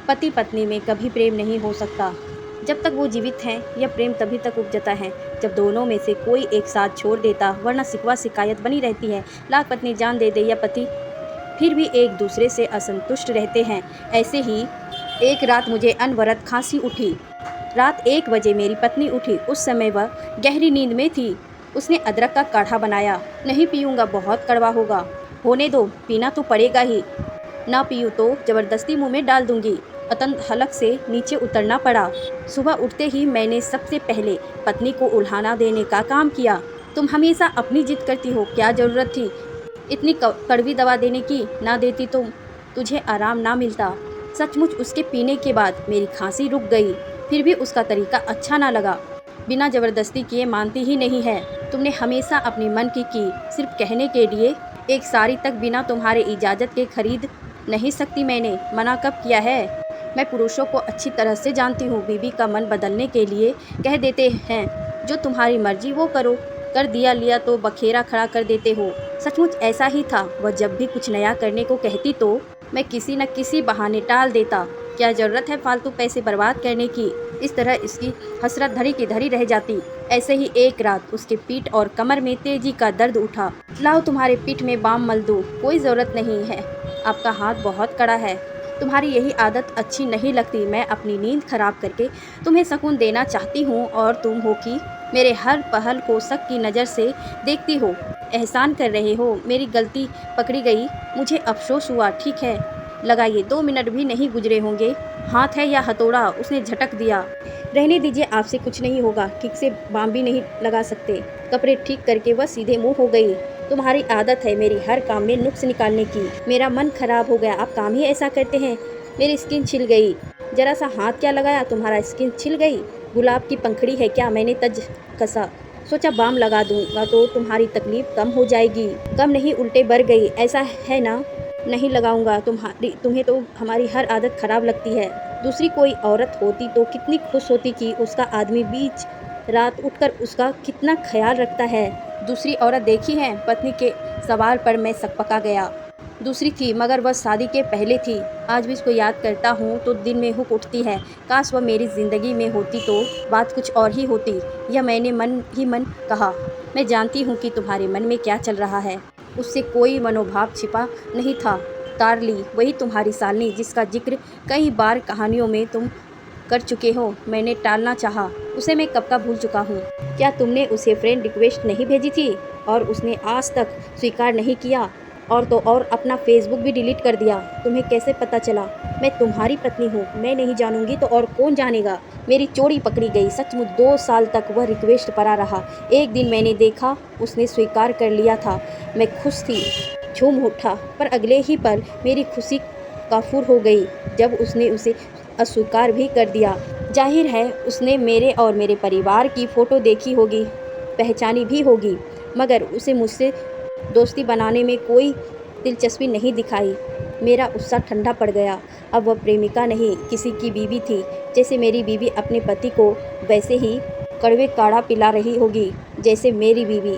पति पत्नी में कभी प्रेम नहीं हो सकता। जब तक वो जीवित हैं, यह प्रेम तभी तक उपजता है जब दोनों में से कोई एक साथ छोड़ देता, वरना शिकवा शिकायत बनी रहती है। लाख पत्नी जान दे दे या पति फिर भी एक दूसरे से असंतुष्ट रहते हैं। ऐसे ही एक रात मुझे अनवरत खांसी उठी। रात 1 बजे मेरी पत्नी उठी। उस समय वह गहरी नींद में थी। उसने अदरक का काढ़ा बनाया। नहीं पीऊँगा, बहुत कड़वा होगा। होने दो, पीना तो पड़ेगा ही। ना पीऊँ तो ज़बरदस्ती मुंह में डाल दूंगी। अतंत हलक से नीचे उतरना पड़ा। सुबह उठते ही मैंने सबसे पहले पत्नी को उल्हाना देने का काम किया। तुम हमेशा अपनी जिद करती हो, क्या ज़रूरत थी इतनी कड़वी दवा देने की? ना देती तो तुझे आराम ना मिलता। सचमुच उसके पीने के बाद मेरी खांसी रुक गई। फिर भी उसका तरीका अच्छा ना लगा। बिना ज़बरदस्ती किए मानती ही नहीं है। तुमने हमेशा अपनी मन की सिर्फ कहने के लिए। एक साड़ी तक बिना तुम्हारे इजाज़त के खरीद नहीं सकती। मैंने मना कब किया है? मैं पुरुषों को अच्छी तरह से जानती हूँ। बीवी का मन बदलने के लिए कह देते हैं, जो तुम्हारी मर्जी वो करो। कर दिया लिया तो बखेरा खड़ा कर देते हो। सचमुच ऐसा ही था। वह जब भी कुछ नया करने को कहती तो मैं किसी न किसी बहाने टाल देता। क्या ज़रूरत है फालतू पैसे बर्बाद करने की? इस तरह इसकी हसरत धरी की धरी रह जाती। ऐसे ही एक रात उसके पीठ और कमर में तेजी का दर्द उठा। लाओ तुम्हारे पीठ में बाम मल दूँ। कोई ज़रूरत नहीं है, आपका हाथ बहुत कड़ा है। तुम्हारी यही आदत अच्छी नहीं लगती। मैं अपनी नींद खराब करके तुम्हें सुकून देना चाहती हूँ और तुम हो कि मेरे हर पहल को शक की नज़र से देखती हो। एहसान कर रहे हो। मेरी गलती पकड़ी गई, मुझे अफसोस हुआ। ठीक है, लगाइए। 2 मिनट भी नहीं गुजरे होंगे। हाथ है या हथौड़ा? उसने झटक दिया। रहने दीजिए, आपसे कुछ नहीं होगा। ठीक से बाम भी नहीं लगा सकते। कपड़े ठीक करके वह सीधे मुंह हो गई। तुम्हारी आदत है मेरी हर काम में नुक्स निकालने की। मेरा मन खराब हो गया। आप काम ही ऐसा करते हैं। मेरी स्किन छिल गई। जरा सा हाथ क्या लगाया, तुम्हारा स्किन छिल गई। गुलाब की पंखड़ी है क्या? मैंने तज कसा। सोचा बाम लगा दूंगा तो तुम्हारी तकलीफ कम हो जाएगी। कम नहीं, उल्टे बढ़ गई। ऐसा है ना? नहीं लगाऊंगा। तुम्हें तो हमारी हर आदत खराब लगती है। दूसरी कोई औरत होती तो कितनी खुश होती कि उसका आदमी बीच रात उठकर उसका कितना ख्याल रखता है। दूसरी औरत देखी है? पत्नी के सवाल पर मैं सकपका गया। दूसरी थी, मगर वह शादी के पहले थी। आज भी उसको याद करता हूँ तो दिल में हुक उठती है। काश वह मेरी ज़िंदगी में होती तो बात कुछ और ही होती। यह मैंने मन ही मन कहा। मैं जानती हूँ कि तुम्हारे मन में क्या चल रहा है। उससे कोई मनोभाव छिपा नहीं था। तारली, वही तुम्हारी सालनी जिसका जिक्र कई बार कहानियों में तुम कर चुके हो। मैंने टालना चाहा, उसे मैं कब का भूल चुका हूँ। क्या तुमने उसे फ्रेंड रिक्वेस्ट नहीं भेजी थी और उसने आज तक स्वीकार नहीं किया? और तो और अपना फेसबुक भी डिलीट कर दिया। तुम्हें कैसे पता चला? मैं तुम्हारी पत्नी हूँ। मैं नहीं जानूंगी तो और कौन जानेगा? मेरी चोरी पकड़ी गई। सचमुच 2 साल तक वह रिक्वेस्ट पड़ा रहा। एक दिन मैंने देखा उसने स्वीकार कर लिया था। मैं खुश थी, झूम उठा। पर अगले ही पल मेरी खुशी काफूर हो गई जब उसने उसे अस्वीकार भी कर दिया। जाहिर है उसने मेरे और मेरे परिवार की फ़ोटो देखी होगी, पहचानी भी होगी, मगर उसे मुझसे दोस्ती बनाने में कोई दिलचस्पी नहीं दिखाई। मेरा उत्साह ठंडा पड़ गया। अब वह प्रेमिका नहीं, किसी की बीवी थी। जैसे मेरी बीवी अपने पति को, वैसे ही कड़वे काढ़ा पिला रही होगी जैसे मेरी बीवी